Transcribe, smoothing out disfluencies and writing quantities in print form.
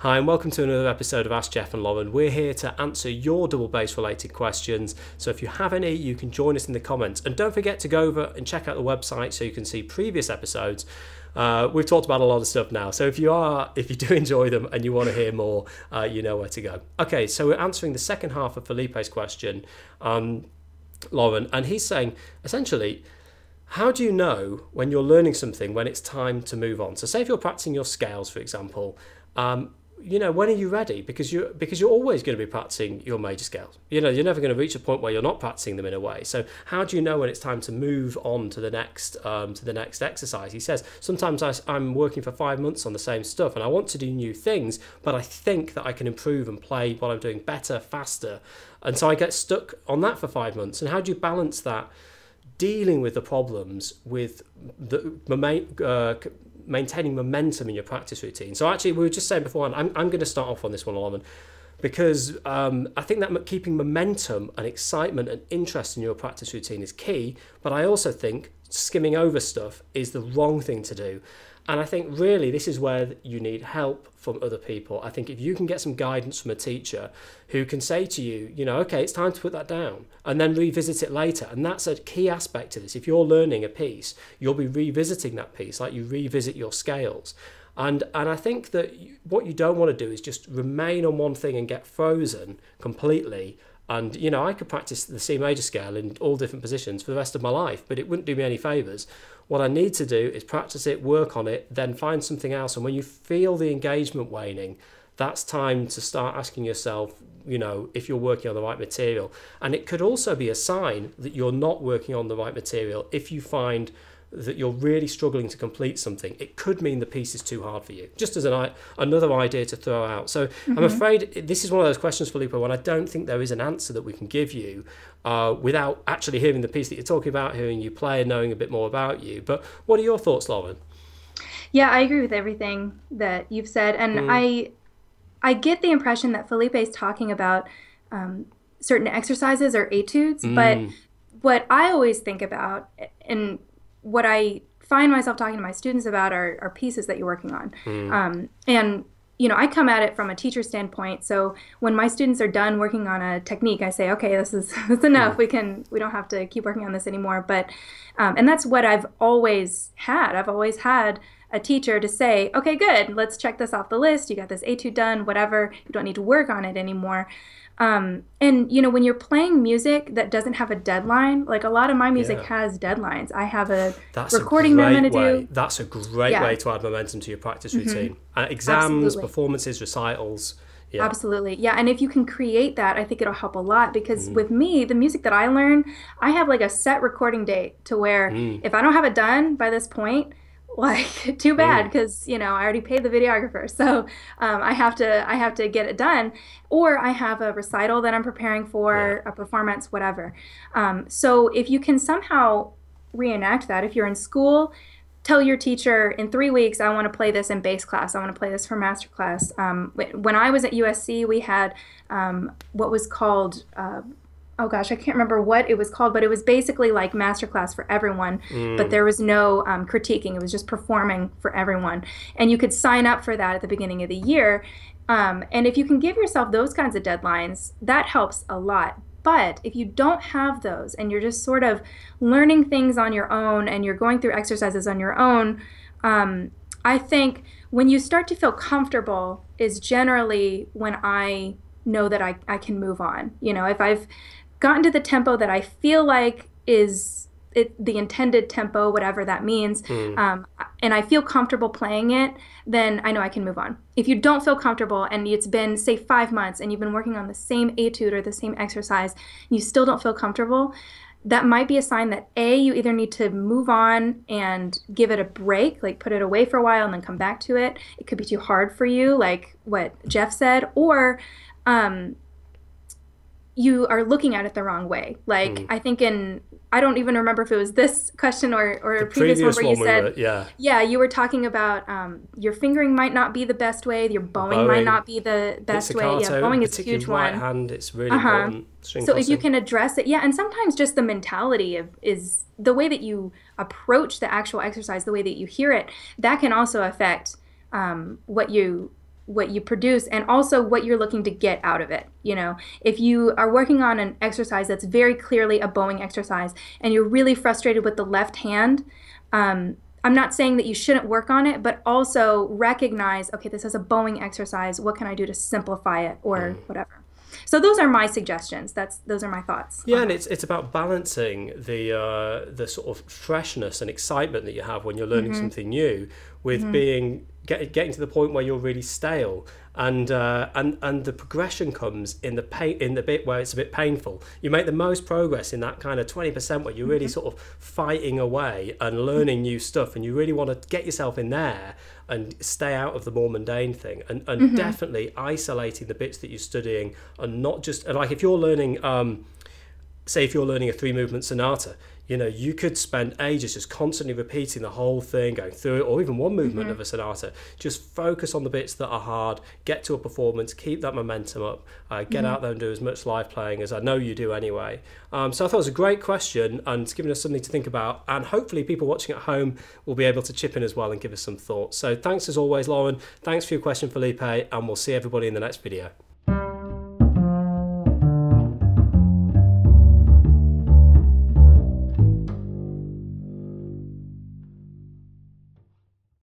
Hi and welcome to another episode of Ask Geoff and Lauren. We're here to answer your double bass related questions. So if you have any, you can join us in the comments. And don't forget to go over and check out the website so you can see previous episodes. We've talked about a lot of stuff now. So if you do enjoy them and you want to hear more, you know where to go. Okay, so we're answering the second half of Felipe's question, Lauren. And he's saying, essentially, how do you know when you're learning something when it's time to move on? So say if you're practicing your scales, for example, you know, when are you ready? Because you're always going to be practicing your major scales. You know, you're never going to reach a point where you're not practicing them in a way. So how do you know when it's time to move on to the next exercise? He says, sometimes I'm working for 5 months on the same stuff and I want to do new things, but I think that I can improve and play what I'm doing better, faster. And so I get stuck on that for 5 months. And how do you balance that, dealing with the problems with the maintaining momentum in your practice routine? So actually, we were just saying beforehand, I'm going to start off on this one, Lauren, because I think that keeping momentum and excitement and interest in your practice routine is key, but I also think skimming over stuff is the wrong thing to do. And I think really this is where you need help from other people. I think if you can get some guidance from a teacher who can say to you, you know, okay, it's time to put that down and then revisit it later. And that's a key aspect to this. If you're learning a piece, you'll be revisiting that piece like you revisit your scales. And I think that what you don't want to do is just remain on one thing and get frozen completely. And, you know, I could practice the C major scale in all different positions for the rest of my life, but it wouldn't do me any favours. What I need to do is practice it, work on it, then find something else. And when you feel the engagement waning, that's time to start asking yourself, you know, if you're working on the right material. And it could also be a sign that you're not working on the right material. If you find that you're really struggling to complete something, it could mean the piece is too hard for you, just as another idea to throw out. So I'm afraid this is one of those questions, Felipe, when I don't think there is an answer that we can give you without actually hearing the piece that you're talking about, hearing you play and knowing a bit more about you. But what are your thoughts, Lauren? Yeah, I agree with everything that you've said. And I get the impression that Felipe is talking about certain exercises or etudes, but what I always think about, and what I find myself talking to my students about, are pieces that you're working on. And, you know, I come at it from a teacher standpoint. So when my students are done working on a technique, I say, okay, that's enough. We don't have to keep working on this anymore. But, and that's what I've always had. I've always had a teacher to say, okay, good, let's check this off the list. You got this etude done, whatever. You don't need to work on it anymore. And, you know, when you're playing music that doesn't have a deadline, like a lot of my music has deadlines. I have a recording that I'm going to do. That's a great way to add momentum to your practice routine. Exams, performances, recitals. Yeah. Absolutely. Yeah. And if you can create that, I think it'll help a lot, because with me, the music that I learn, I have like a set recording date to where if I don't have it done by this point, like, too bad, because, you know, I already paid the videographer, so I have to get it done, or I have a recital that I'm preparing for, a performance, whatever. So if you can somehow reenact that, if you're in school, tell your teacher, in 3 weeks, I want to play this in bass class. I want to play this for master class. When I was at USC, we had what was called oh gosh, I can't remember what it was called, but it was basically like masterclass for everyone, but there was no critiquing. It was just performing for everyone. And you could sign up for that at the beginning of the year. And if you can give yourself those kinds of deadlines, that helps a lot. But if you don't have those and you're just sort of learning things on your own and you're going through exercises on your own, I think when you start to feel comfortable is generally when I know that I can move on. You know, if I've gotten to the tempo that I feel like is the intended tempo, whatever that means, and I feel comfortable playing it, then I know I can move on. If you don't feel comfortable and it's been, say, 5 months and you've been working on the same etude or the same exercise, and you still don't feel comfortable, that might be a sign that A, you either need to move on and give it a break, like put it away for a while and then come back to it. It could be too hard for you, like what Geoff said, or you are looking at it the wrong way. Like I think I don't even remember if it was this question or a previous one where you said, you were talking about your fingering might not be the best way, your bowing might not be the best way. Yeah, bowing is a huge one. Right hand, it's really important. So if you can address it, and sometimes just the mentality is the way that you approach the actual exercise, the way that you hear it, that can also affect what you what you produce and also what you're looking to get out of it. You know, if you are working on an exercise that's very clearly a bowing exercise and you're really frustrated with the left hand, I'm not saying that you shouldn't work on it, but also recognize, okay, this is a bowing exercise. What can I do to simplify it or whatever? So those are my suggestions. Those are my thoughts. Yeah, and it's about balancing the sort of freshness and excitement that you have when you're learning something new with getting to the point where you're really stale. And the progression comes in the bit where it's a bit painful. You make the most progress in that kind of 20% where you're really sort of fighting away and learning new stuff, and you really want to get yourself in there and stay out of the more mundane thing, and definitely isolating the bits that you're studying, and not just like if you're learning say if you're learning a 3-movement sonata, you know, you could spend ages just constantly repeating the whole thing, going through it, or even one movement of a sonata. Just focus on the bits that are hard, get to a performance, keep that momentum up, get out there and do as much live playing as I know you do anyway. So I thought it was a great question, and it's given us something to think about, and hopefully people watching at home will be able to chip in as well and give us some thoughts. So thanks as always, Lauren. Thanks for your question, Felipe, and we'll see everybody in the next video.